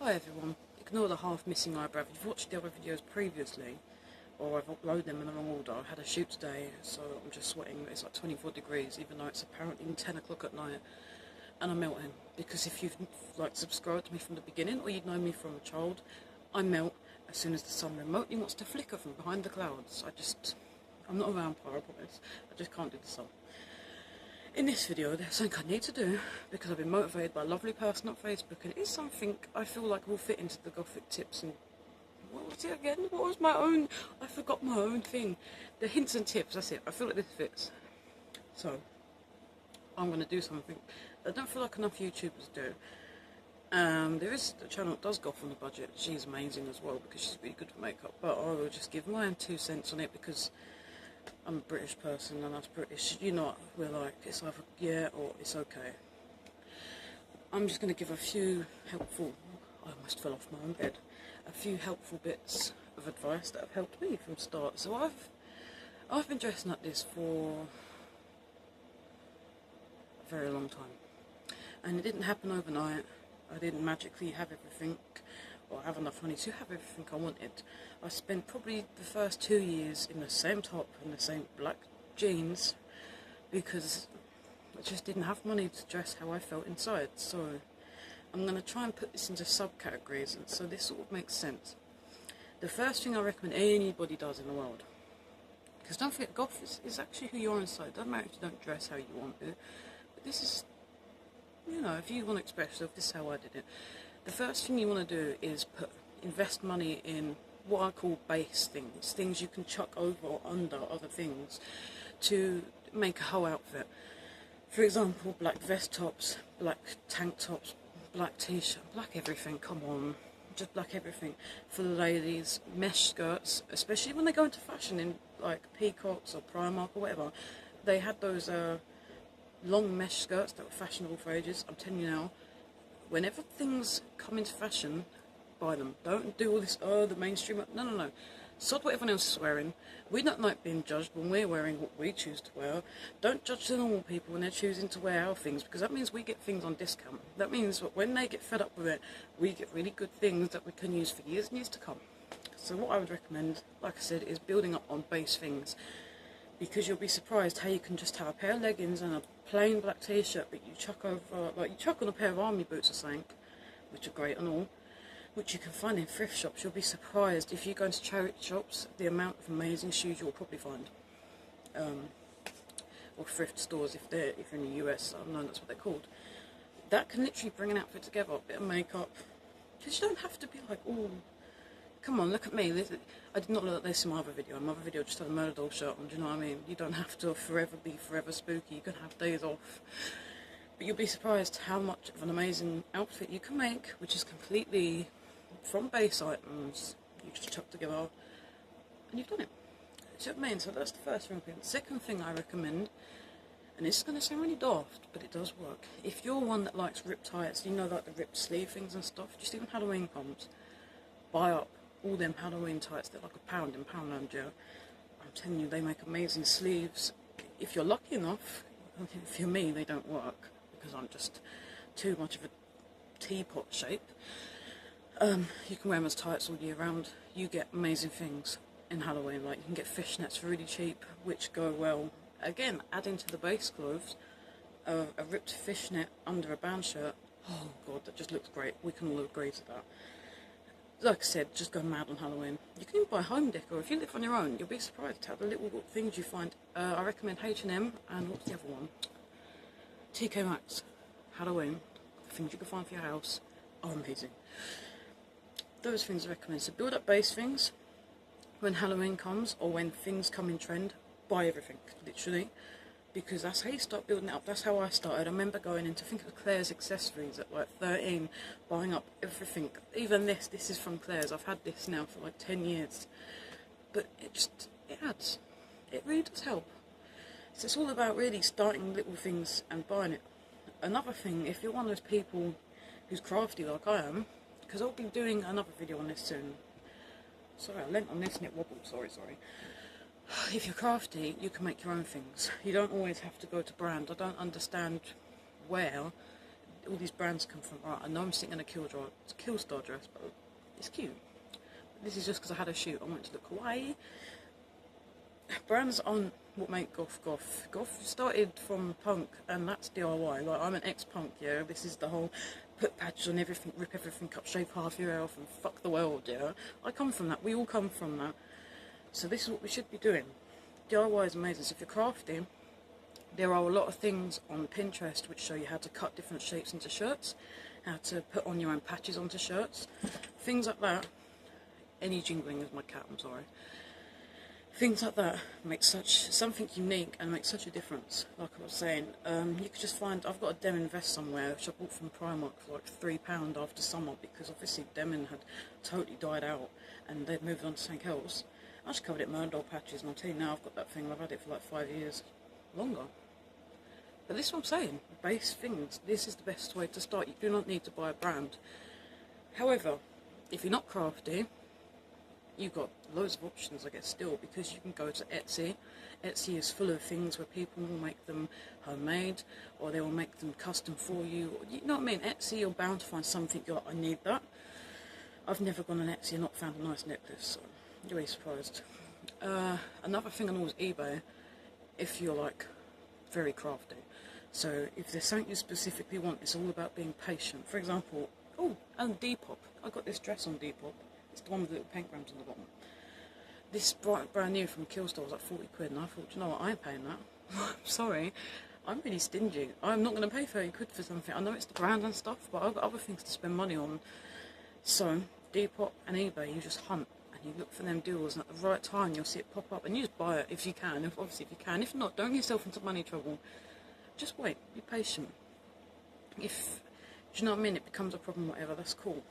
Hi everyone, ignore the half missing eyebrow. If you've watched the other videos previously, or I've uploaded them in the wrong order, I had a shoot today, so I'm just sweating. It's like 24 degrees, even though it's apparently 10 o'clock at night, and I'm melting. Because if you've subscribed to me from the beginning, or you'd known me from a child, I melt as soon as the sun remotely wants to flicker from behind the clouds. I'm not a vampire, I promise. I just can't do the sun. In this video, there's something I need to do because I've been motivated by a lovely person on Facebook, and it is something I feel like will fit into the Gothic tips and... what was it again? What was my own... I forgot my own thing. The hints and tips, that's it. I feel like this fits. So, I'm going to do something that I don't feel like enough YouTubers do. There is a channel that does Goth on the budget. She's amazing as well because she's really good for makeup. But I will just give my 2 cents on it because I'm a British person, and us British, you know what we're like. It's either yeah or it's okay. I'm just going to give a few helpful... I almost fell off my own bed. A few helpful bits of advice that have helped me from start. So I've been dressing like this for a very long time, and it didn't happen overnight. I didn't magically have everything or have enough money to have everything I wanted. I spent probably the first 2 years in the same top and the same black jeans because I just didn't have money to dress how I felt inside. So I'm going to try and put this into subcategories, and so this sort of makes sense. The first thing I recommend anybody does in the world, because don't forget, Goth is actually who you are inside. It doesn't matter if you don't dress how you want to, but this is, you know, if you want to express yourself, this is how I did it. The first thing you want to do is invest money in what I call base things, things you can chuck over or under other things to make a whole outfit. For example, black vest tops, black tank tops, black t-shirt, black everything, come on, just black everything. For the ladies, mesh skirts, especially when they go into fashion in like Peacocks or Primark or whatever, they had those long mesh skirts that were fashionable for ages. I'm telling you now, whenever things come into fashion, buy them. Don't do all this, the mainstream. No. Sod what everyone else is wearing. We don't like being judged when we're wearing what we choose to wear. Don't judge the normal people when they're choosing to wear our things, because that means we get things on discount. That means that when they get fed up with it, we get really good things that we can use for years and years to come. So what I would recommend, like I said, is building up on base things, because you'll be surprised how you can just have a pair of leggings and a plain black t-shirt, but you chuck over, like you chuck on a pair of army boots or something, which are great and all, which you can find in thrift shops. You'll be surprised if you go into charity shops the amount of amazing shoes you'll probably find, or thrift stores if you're in the US. I know that's what they're called. That can literally bring an outfit together, a bit of makeup, because you don't have to be like, oh, come on, look at me. I did not look like this in my other video. My other video just had a murder doll shirt on, do you know what I mean? You don't have to be forever spooky. You can have days off. But you'll be surprised how much of an amazing outfit you can make, which is completely from base items you just chuck together, and you've done it. Do you know what I mean? So that's the first thing. The second thing I recommend, and this is going to sound really daft, but it does work. If you're one that likes ripped tights, you know, like the ripped sleeve things and stuff, just even Halloween comes, buy up all them Halloween tights. They're like £1 in Poundland, yeah. I'm telling you, they make amazing sleeves. If you're lucky enough, if you're me, they don't work because I'm just too much of a teapot shape. You can wear them as tights all year round. You get amazing things in Halloween, like you can get fishnets for really cheap, which go well. Again, add into the base clothes a ripped fishnet under a band shirt. Oh god, that just looks great. We can all agree to that. Like I said, just go mad on Halloween. You can even buy home decor. If you live on your own, you'll be surprised at the little things you find. I recommend H&M, and what's the other one? TK Maxx. Halloween. The things you can find for your house are amazing. Those things I recommend. So build up base things. When Halloween comes, or when things come in trend, buy everything, literally. Because that's how you start building it up. That's how I started. I remember going into, I think it was Claire's accessories at like 13, buying up everything. Even this is from Claire's. I've had this now for like 10 years. But it adds. It really does help. So it's all about really starting little things and buying it. Another thing, if you're one of those people who's crafty like I am, because I'll be doing another video on this soon. Sorry, I leant on this and it wobbled. Sorry. If you're crafty, you can make your own things. You don't always have to go to brand. I don't understand where all these brands come from. Right, I know I'm sitting in a Killstar dress, but it's cute. This is just because I had a shoot. I wanted to look Hawaii. Brands aren't what make Goth Goth. Goth started from punk, and that's DIY. Like, I'm an ex-punk, yeah. This is the whole put patches on everything, rip everything up, shave half your hair off, and fuck the world, yeah. I come from that. We all come from that. So this is what we should be doing. DIY is amazing. So if you're crafting, there are a lot of things on Pinterest which show you how to cut different shapes into shirts, how to put on your own patches onto shirts, things like that. Any jingling is my cat, I'm sorry. Things like that make something unique and make such a difference. Like I was saying, you could just find, I've got a denim vest somewhere which I bought from Primark for like £3 after summer, because obviously denim had totally died out and they'd moved on to something else. I just covered it in Murndol patches, and I'll tell you now, I've got that thing, I've had it for like 5 years, longer. But this is what I'm saying, base things, this is the best way to start. You do not need to buy a brand. However, if you're not crafty, you've got loads of options, I guess, still, because you can go to Etsy. Etsy is full of things where people will make them homemade, or they will make them custom for you. You know what I mean? Etsy, you're bound to find something you're like, I need that. I've never gone on Etsy and not found a nice necklace, so you're really surprised. Another thing I know is eBay, if you're like very crafty. So if there's something you specifically want, it's all about being patient. For example, and Depop. I got this dress on Depop. It's the one with the little pentagrams on the bottom. This brand new from Killstar was like 40 quid, and I thought, you know what, I ain't paying that. I'm sorry, I'm really stingy. I'm not going to pay 30 quid for something. I know it's the brand and stuff, but I've got other things to spend money on. So, Depop and eBay, you just hunt, and you look for them deals, and at the right time you'll see it pop up, and you just buy it if you can, obviously if you can. If not, don't get yourself into money trouble. Just wait, be patient. If, do you know what I mean, it becomes a problem, whatever, that's cool.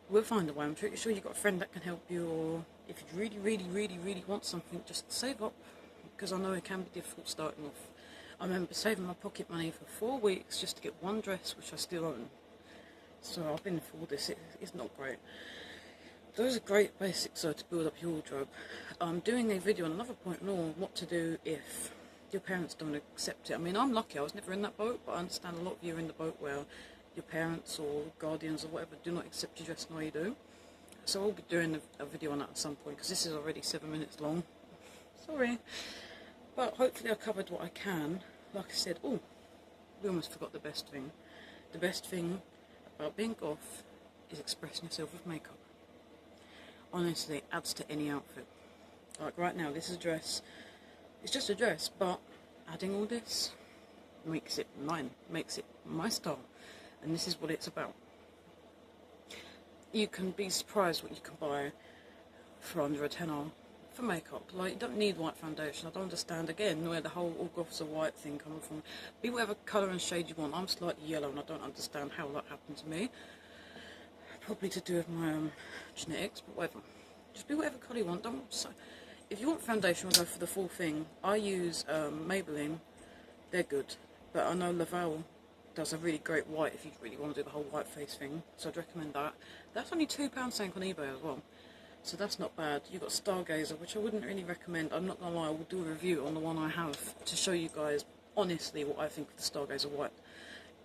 We'll find a way. I'm pretty sure you've got a friend that can help you, or if you really, really, really, really want something, just save up, because I know it can be difficult starting off. I remember saving my pocket money for 4 weeks just to get one dress, which I still own. So I've been through all this. It's not great. Those are great basics, though, to build up your wardrobe. I'm doing a video on another point on what to do if your parents don't accept it. I mean, I'm lucky. I was never in that boat, but I understand a lot of you are in the boat where your parents or guardians or whatever do not accept you dressing the way you do. So I'll be doing a video on that at some point, because this is already 7 minutes long. Sorry. But hopefully I covered what I can. Like I said, we almost forgot the best thing. The best thing about being goth is expressing yourself with makeup. Honestly, it adds to any outfit. Like right now, this is a dress. It's just a dress, but adding all this makes it mine, makes it my style. And this is what it's about. You can be surprised what you can buy for under a tenner for makeup. Like, you don't need white foundation. I don't understand, again, where the whole all goths are white thing coming from. Be whatever colour and shade you want. I'm slightly yellow, and I don't understand how that happened to me. Probably to do with my genetics, but whatever. Just be whatever colour you want. If you want foundation, I'll go for the full thing. I use Maybelline. They're good. But I know Laval does a really great white if you really want to do the whole white face thing, so I'd recommend that. That's only £2 sank on eBay as well, so that's not bad. You've got Stargazer, which I wouldn't really recommend. I'm not gonna lie, I will do a review on the one I have to show you guys honestly what I think of the Stargazer white.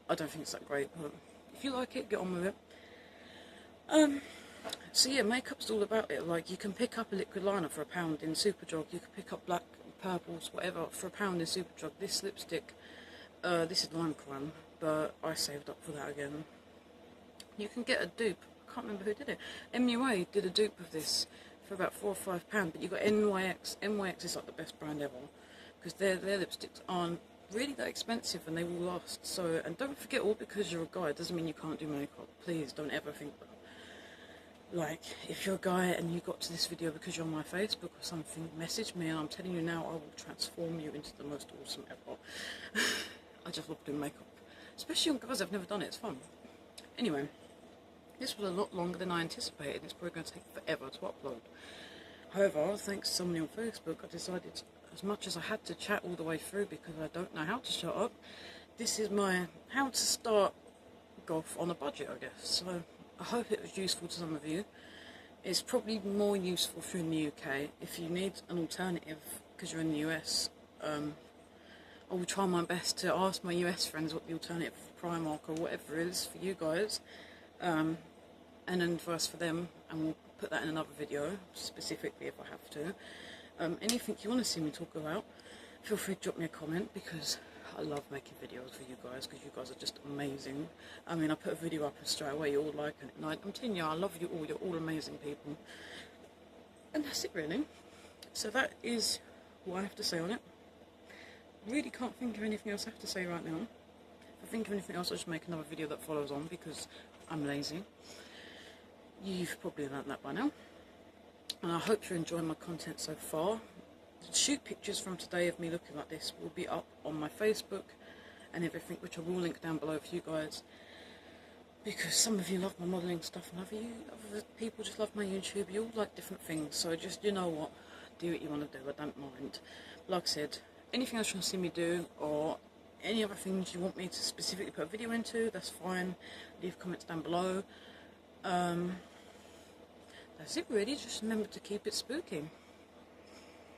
I don't think it's that great, but if you like it, get on with it. So yeah, makeup's all about it. Like, you can pick up a liquid liner for £1 in Superdrug. You can pick up black, purples, whatever, for £1 in Superdrug. This lipstick, this is lime crime, but I saved up for that again. You can get a dupe. I can't remember who did it. MUA did a dupe of this for about £4 or £5, but you got NYX. NYX is like the best brand ever, because their lipsticks aren't really that expensive and they will last. So, and don't forget, all because you're a guy doesn't mean you can't do makeup. Please don't ever think that. Like, if you're a guy and you got to this video because you're on my Facebook or something, message me, and I'm telling you now, I will transform you into the most awesome ever. I just love doing makeup, especially on guys. I've never done it. It's fun. Anyway, this was a lot longer than I anticipated. It's probably going to take forever to upload. However, thanks to somebody on Facebook, I decided, as much as I had to chat all the way through because I don't know how to shut up, this is my how to start goth on a budget, I guess. So I hope it was useful to some of you. It's probably more useful if you're in the UK. If you need an alternative because you're in the US, I will try my best to ask my US friends what the alternative for Primark or whatever is for you guys, and then advice for them, and we'll put that in another video specifically if I have to. Anything you want to see me talk about, feel free to drop me a comment, because I love making videos for you guys, because you guys are just amazing. I mean, I put a video up and straight away you're all liking it, and I'm telling you, I love you all, you're all amazing people. And that's it really. So that is what I have to say on it. Really can't think of anything else I have to say right now. If I think of anything else, I'll just make another video that follows on, because I'm lazy. You've probably learnt that by now. And I hope you're enjoying my content so far. The shoot pictures from today of me looking like this will be up on my Facebook and everything, which I will link down below for you guys. Because some of you love my modelling stuff, and other people just love my YouTube. You all like different things, so just, you know what, do what you want to do, I don't mind. Like I said, anything else you want to see me do, or any other things you want me to specifically put a video into, that's fine. Leave comments down below. That's it really, just remember to keep it spooky.